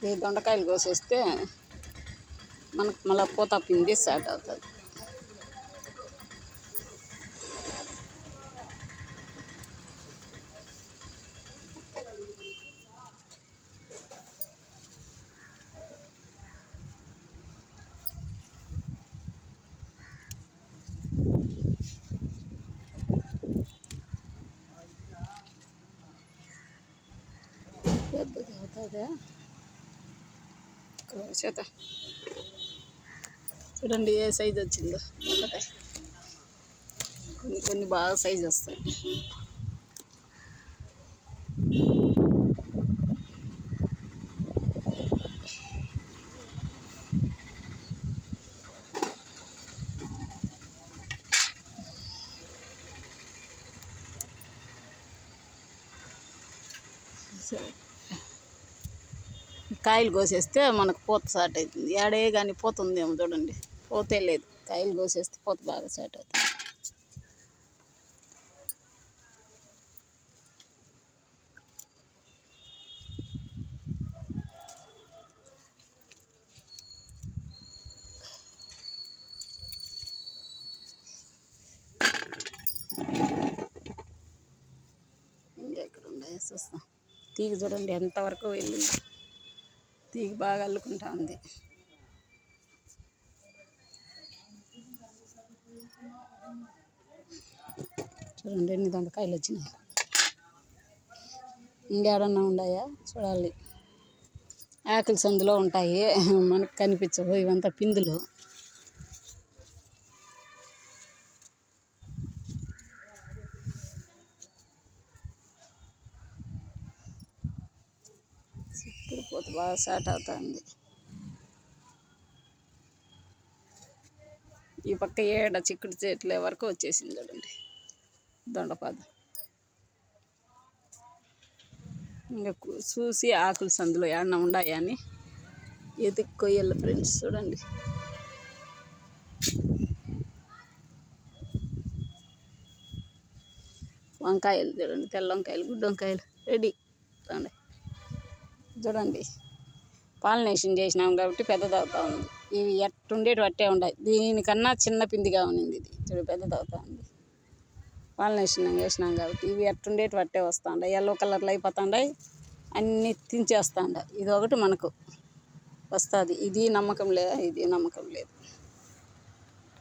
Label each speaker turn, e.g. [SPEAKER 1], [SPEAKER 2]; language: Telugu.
[SPEAKER 1] ఈ దొండకాయలు కోసేస్తే మనకు మళ్ళీ పూత పిండి స్టార్ట్ అవుతుంది. పెద్దది అవుతుందా చేత చూడండి ఏ సైజు వచ్చిందో. దొండకాయ కొన్ని కొన్ని బాగా సైజు వస్తాయి. కాయలు కోసేస్తే మనకు పూత స్టార్ట్ అవుతుంది. ఏడే కానీ పూత ఉందేమో చూడండి, పూతే లేదు. కాయలు కోసేస్తే పూత బాగా స్టార్ట్ అవుతుంది. ఇంకెక్కడ ఉన్నాయి చూస్తాం. తీగ చూడండి ఎంతవరకు వెళ్ళింది. తీగ బాగా అల్లుకుంటా ఉంది. చూడండి ఎన్ని దొండకాయలు వచ్చినాయి. ఇంకేడన్నా ఉన్నాయా చూడాలి. ఆకులు సందులో ఉంటాయి, మనకు కనిపించవు. ఇవంతా పిందులు. చిక్కుడు పూత బాగా స్టార్ట్ అవుతుంది. ఈ పక్క ఏడ చిక్కుడు చెట్ల వరకు వచ్చేసింది చూడండి దొండపాదు. ఇంకా చూసి ఆకులు సందులో ఏడన్నా ఉన్నాయా అని ఎత్తుక్కొయ్యాలి ఫ్రెండ్స్. చూడండి వంకాయలు చూడండి, తెల్ల వంకాయలు, గుడ్డు వంకాయలు రెడీ. చూడండి పాలినేషన్ చేసినాం కాబట్టి పెద్దదవుతా ఉంది. ఇవి ఎట్టుండేటి అట్టే ఉన్నాయి. దీనికన్నా చిన్న పిందిగా ఉన్నింది ఇది. చూడు పెద్దదవుతా ఉంది. పాలినేషన్ వేసినాం కాబట్టి ఇవి ఎట్టుండేటి అట్టే వస్తాయి. ఎల్లో కలర్లో అయిపోతాయి, అన్నీ తించేస్తాండ. ఇది ఒకటి మనకు వస్తుంది. ఇది నమ్మకం లేదు, ఇది నమ్మకం లేదు.